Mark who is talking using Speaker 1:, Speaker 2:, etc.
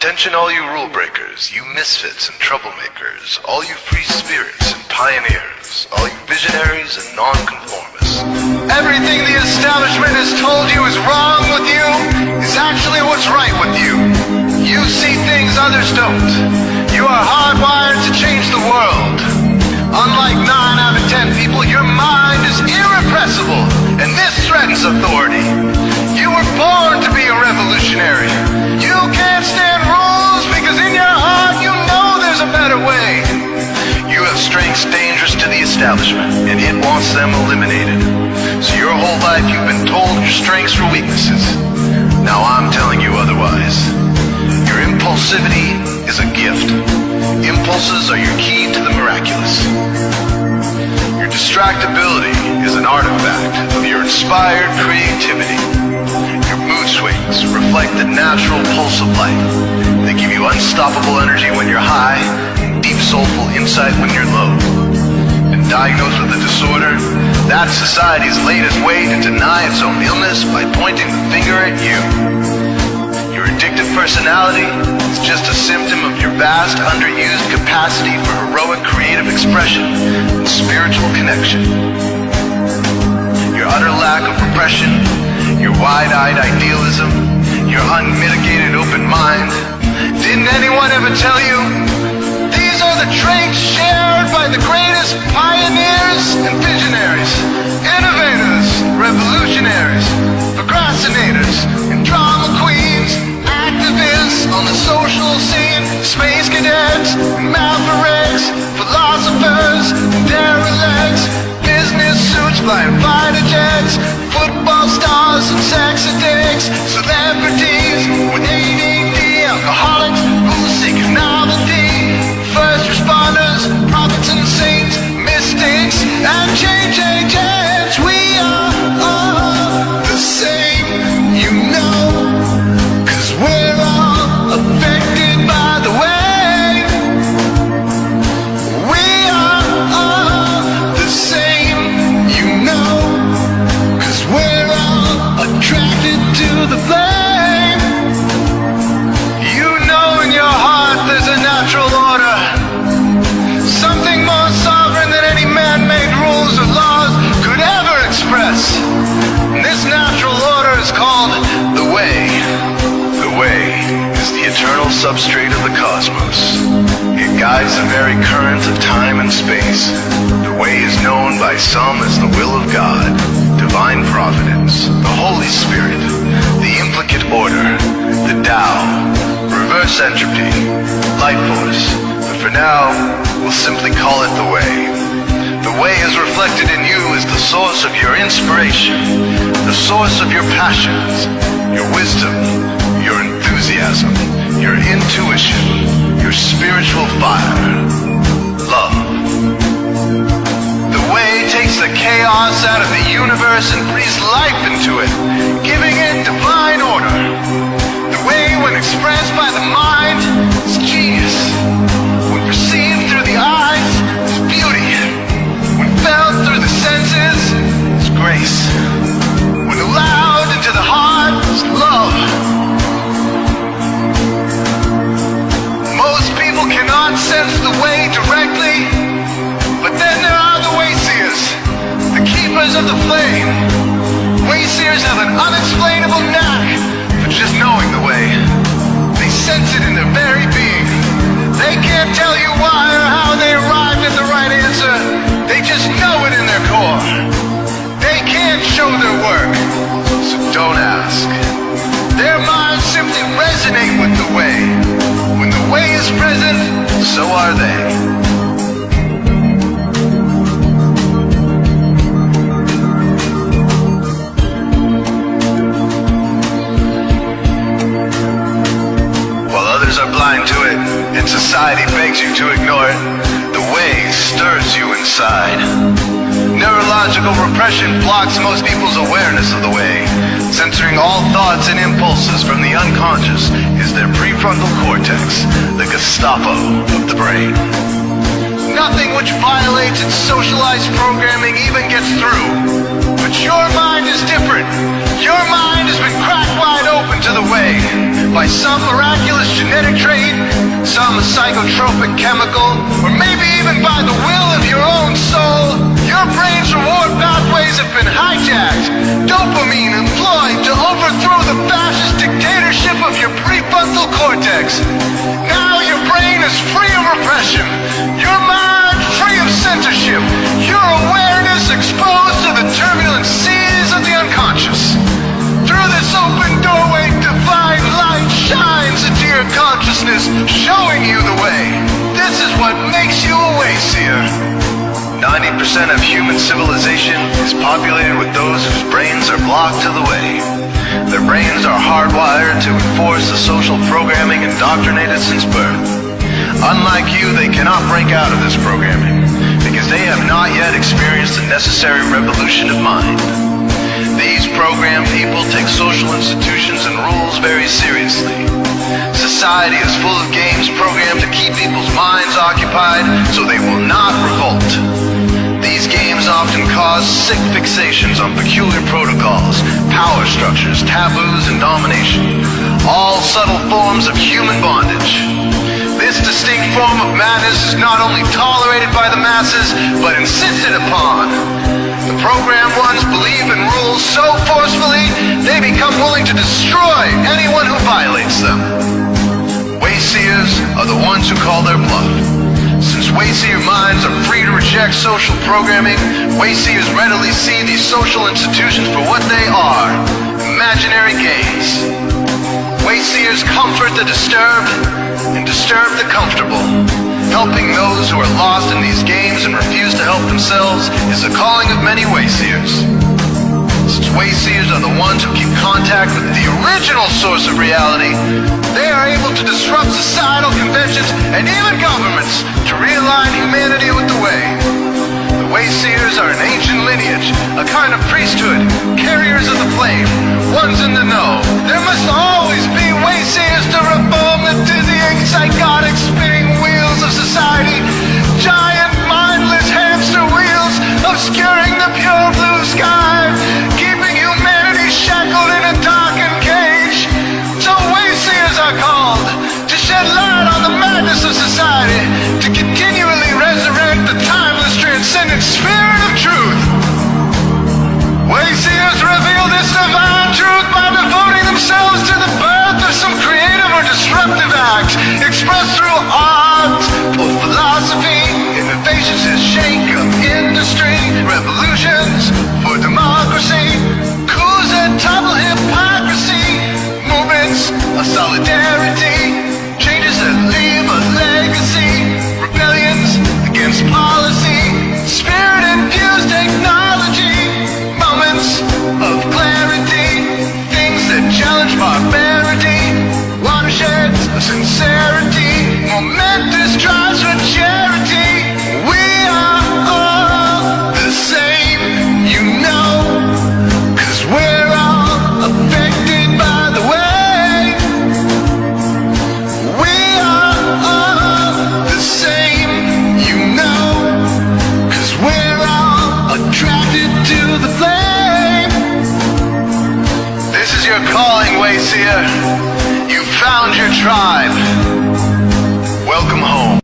Speaker 1: Attention all you rule breakers, you misfits and troublemakers, all you free spirits and pioneers, all you visionaries and nonconformists. Everything the establishment has told you is wrong with you is actually what's right with you. You see things others don't. You are hardwired to change the world. Unlike 9 out of 10 people, your mind is irrepressible, and this threatens authority. You were born to be a revolutionary. You can't stand rules because in your heart you know there's a better way. You have strengths dangerous to the establishment, and it wants them eliminated. So your whole life you've been told your strengths were weaknesses. Now I'm telling you otherwise. Your impulsivity is a gift. Impulses are your key to the miraculous. Your distractibility is an artifact of your inspired creativity. Your mood swings reflect the natural pulse of life. They give you unstoppable energy when you're high, and deep soulful insight when you're low. And diagnosed with a disorder, that society's latest way to deny its own illness by pointing the finger at you. Your addictive personality is just a symptom of your vast, underused capacity for heroic creative expression and spiritual connection. Your utter lack of repression, your wide-eyed idealism, your unmitigated open mind. Didn't anyone ever tell you? These are the traits shared by the greatest pioneers and visionaries, innovators, revolutionaries, procrastinators, and drama queens, activists on the social scene, space cadets, mavericks, philosophers, derelicts, business suits flying fighter jets, football stars and sex addicts, celebrities with ADD, alcoholics who seek novelty, first responders, prophets and saints, mystics and change agents. We are all the same, you know, 'cause we're all affected by the way. We are all the same, you know, 'cause we're all attracted to the flame. You know in your heart there's a natural order, something more sovereign than any man-made rules or laws could ever express. And this natural order is called the way. The way is the eternal substrate of the cosmos. It guides the very current of time and space. The way is known by some as the will of God, divine providence, the Holy Spirit, the implicate order, the Tao, reverse entropy, light force. But for now, we'll simply call it the way. The way is reflected in you as the source of your inspiration, the source of your passions, your wisdom, your enthusiasm, your intuition, your spiritual fire, love. The way takes the chaos out of the universe and breathes life into it, giving it divine order. The way, when expressed by the mind, is genius. When perceived through the eyes, is beauty. When felt through the senses, is grace. When allowed into the heart, is love. Most people cannot sense the way directly, but then there are the wayseers, the keepers of the flame. Wayseers have an unexplainable knack for just knowing the way. They sense it in their very being. They can't tell you why or how they arrived at the right answer. They just know it in their core. They can't show their work, so don't ask. Their minds simply resonate with the way. When the way is present, so are they. While others are blind to it, and society begs you to ignore it, the way stirs you inside. Neurological repression blocks most people's awareness of the way. Censoring all thoughts and impulses from the unconscious is their prefrontal cortex, the Gestapo of the brain. Nothing which violates its socialized programming even gets through. But your mind is different. Your mind has been cracked wide open to the way by some miraculous genetic trait, some psychotropic chemical, or maybe even by the will of your own soul. Your brain's reward pathways have been hijacked, dopamine employed to overthrow the fascist dictatorship of your prefrontal cortex. Now your brain is free of repression, your mind free of censorship, your awareness exposed to the turbulent seas of the unconscious. Through this open doorway, divine light shines into your consciousness, showing you the way. This is what makes you a Wayseer. 90% of human civilization is populated with those whose brains are blocked to the way. Their brains are hardwired to enforce the social programming indoctrinated since birth. Unlike you, they cannot break out of this programming because they have not yet experienced the necessary revolution of mind. These programmed people take social institutions and rules very seriously. Society is full of games programmed to keep people's minds occupied so they will not revolt. These games often cause sick fixations on peculiar protocols, power structures, taboos, and domination, all subtle forms of human bondage. This distinct form of madness is not only tolerated by the masses, but insisted upon. The programmed ones believe in rules so forcefully, they become willing to destroy anyone who violates them. Wayseers are the ones who call their bluff. Since Wayseer minds are free to reject social programming, Wayseers readily see these social institutions for what they are, imaginary games. Wayseers comfort the disturbed and disturb the comfortable. Helping those who are lost in these games and refuse to help themselves is the calling of many Wayseers. Since Wayseers are the ones who keep contact with the original source of reality, they are able to disrupt societal conventions and even governments to realign humanity with the way. The Wayseers are an ancient lineage, a kind of priesthood, carriers of the flame, ones in the know. There must always be Wayseers to reform the dizzying, psychotic, spinning wheels of society, giant, mindless hamster wheels obscuring the pure blue sky, keeping humanity shackled in a darkened cage. So Wayseers are called to shed light on the madness of society, to continually resurrect the timeless, transcendent spirit of truth. Wayseers reveal this divine truth by devoting themselves to the birth of some creative or disruptive act, expressed through art or philosophy, innovations that shake up industry, revolutions for democracy, coups that topple hypocrisy, movements of solidarity, changes that leave a legacy, rebellions against policy, spirit-infused technology, moments of clarity, things that challenge barbarity, watersheds of sincerity, momentous drives for charity. We are all the same, you know, 'cause we're all affected by the way. We are all the same, you know, 'cause we're all attracted to the flame. This is your calling, Wayseer. You found your tribe. Welcome home.